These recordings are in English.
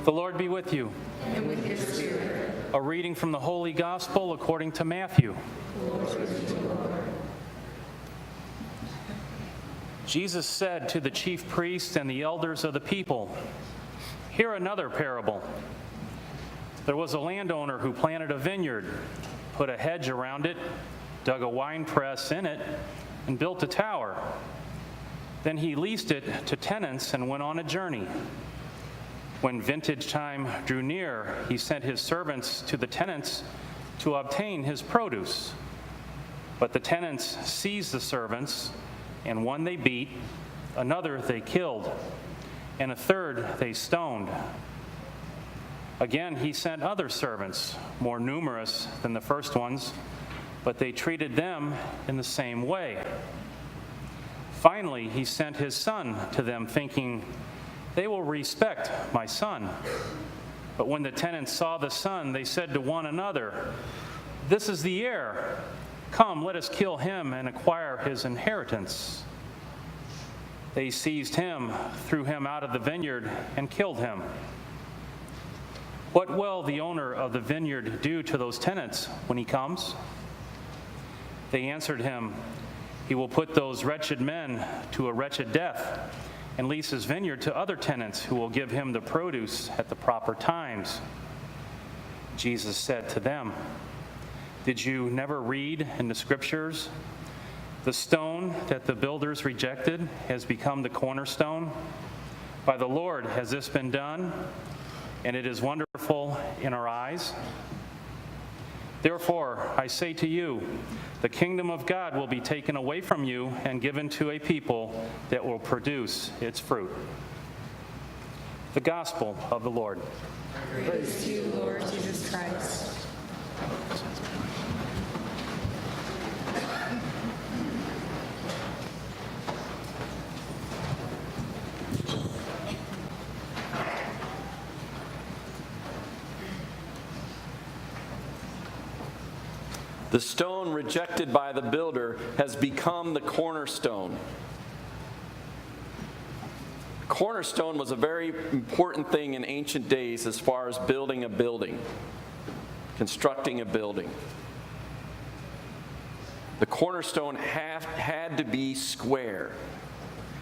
The Lord be with you. And with your spirit. A reading from the Holy Gospel according to Matthew. Jesus said to the chief priests and the elders of the people, "Hear another parable. There was a landowner who planted a vineyard, put a hedge around it, dug a wine press in it, and built a tower. Then he leased it to tenants and went on a journey. When vintage time drew near, he sent his servants to the tenants to obtain his produce. But the tenants seized the servants, and one they beat, another they killed, and a third they stoned. Again, he sent other servants, more numerous than the first ones, but they treated them in the same way. Finally, he sent his son to them, thinking, 'They will respect my son.' But when the tenants saw the son, they said to one another, 'This is the heir. Come, let us kill him and acquire his inheritance.' They seized him, threw him out of the vineyard, and killed him. What will the owner of the vineyard do to those tenants when he comes?" They answered him, "He will put those wretched men to a wretched death and lease his vineyard to other tenants who will give him the produce at the proper times." Jesus said to them, "Did you never read in the scriptures, 'The stone that the builders rejected has become the cornerstone? By the Lord has this been done, and it is wonderful in our eyes?' Therefore, I say to you, the kingdom of God will be taken away from you and given to a people that will produce its fruit." The Gospel of the Lord. Praise to you, Lord Jesus Christ. The stone rejected by the builder has become the cornerstone. Cornerstone was a very important thing in ancient days as far as building a building, constructing a building. The cornerstone had to be square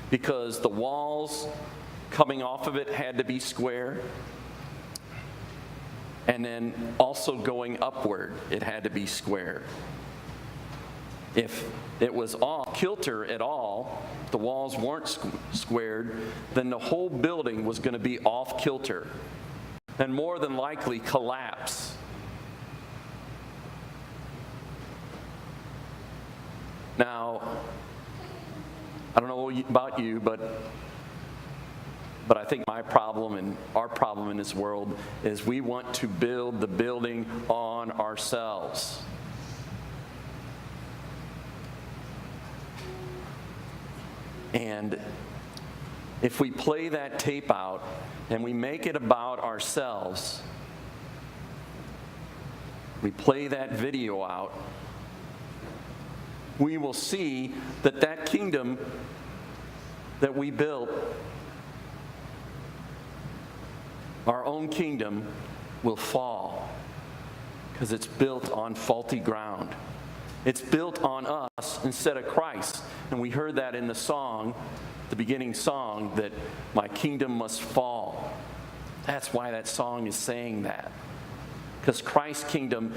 because the walls coming off of it had to be square. And then also going upward, it had to be square. If it was off kilter at all, the walls weren't squared, then the whole building was going to be off kilter and more than likely collapse. Now, I don't know about you, but I think my problem and our problem in this world is we want to build the building on ourselves. And if we play that tape out and we make it about ourselves, we play that video out, we will see that that kingdom that we built, our own kingdom, will fall because it's built on faulty ground. It's built on us instead of Christ. And we heard that in the song, the beginning song, that my kingdom must fall. That's why that song is saying that. Because Christ's kingdom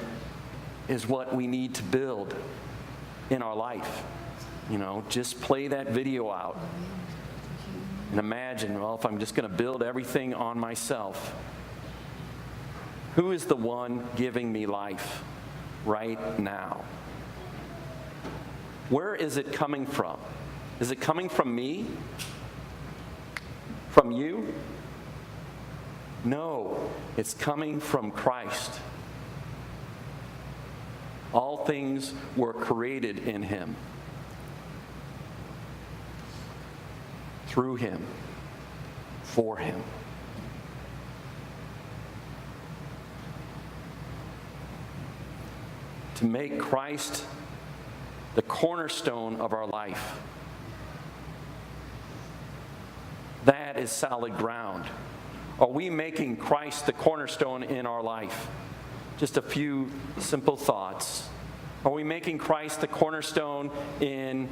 is what we need to build in our life. You know, just play that video out. And imagine, well, if I'm just going to build everything on myself, who is the one giving me life right now? Where is it coming from? Is it coming from me? From you? No, it's coming from Christ. All things were created in Him, through Him, for Him. To make Christ the cornerstone of our life, that is solid ground. Are we making Christ the cornerstone in our life? Just a few simple thoughts. Are we making Christ the cornerstone in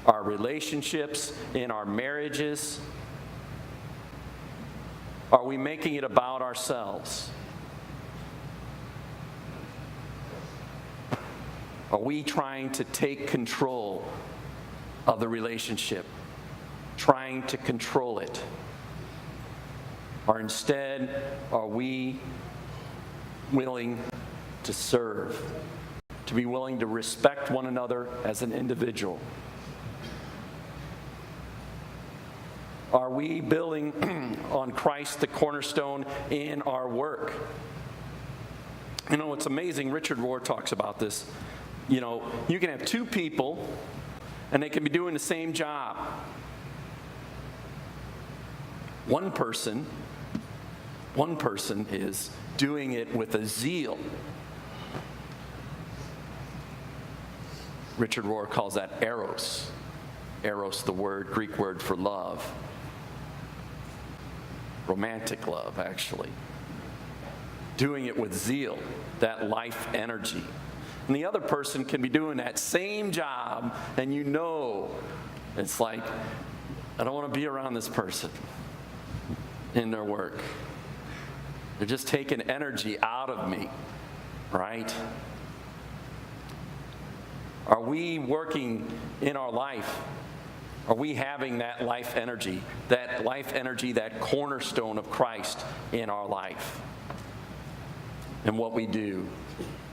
our relationships, in our marriages? Are we making it about ourselves? Are we trying to take control of the relationship, trying to control it? Or instead, are we willing to serve, to be willing to respect one another as an individual? Are we building on Christ the cornerstone in our work? You know, it's amazing. Richard Rohr talks about this. You know, you can have two people and they can be doing the same job. One person is doing it with a zeal. Richard Rohr calls that eros. Eros, the Greek word for love. Romantic love, actually. Doing it with zeal, that life energy. And the other person can be doing that same job, and you know, it's like, I don't want to be around this person in their work. They're just taking energy out of me, right? Are we working in our life? Are we having that life energy, that cornerstone of Christ in our life and what we do?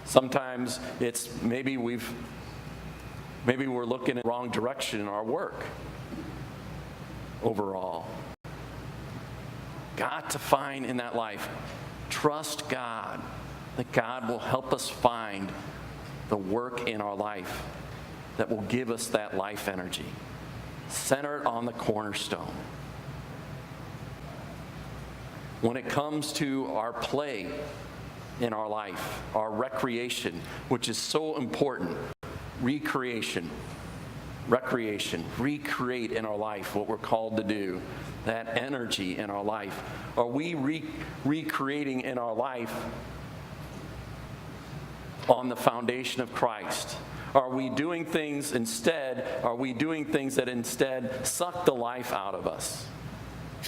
Sometimes it's maybe we're looking in the wrong direction in our work overall. Got to find in that life, trust God, that God will help us find the work in our life that will give us that life energy. Centered on the cornerstone. When it comes to our play in our life, our recreation, which is so important, recreate in our life what we're called to do, that energy in our life. Are we recreating in our life on the foundation of Christ? Are we doing things that instead suck the life out of us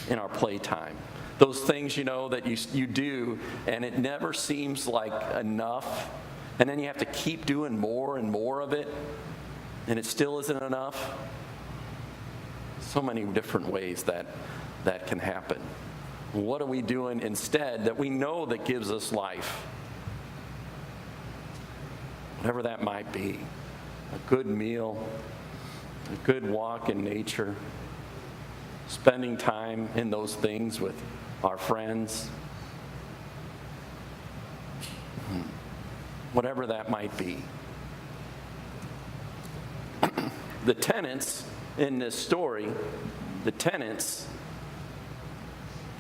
in our playtime? Those things, you know, that you do and it never seems like enough, and then you have to keep doing more and more of it, and it still isn't enough. So many different ways that can happen. What are we doing instead that we know that gives us life? Whatever that might be. A good meal, a good walk in nature, spending time in those things with our friends. Whatever that might be. The tenants in this story, the tenants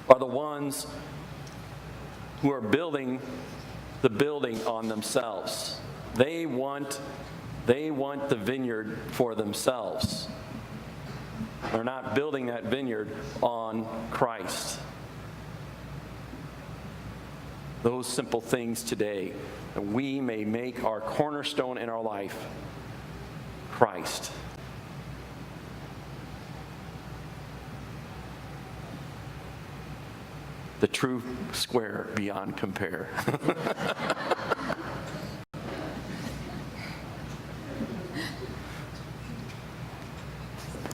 are the ones who are building the building on themselves. They want the vineyard for themselves. They're not building that vineyard on Christ. Those simple things today, that we may make our cornerstone in our life Christ. The true square beyond compare.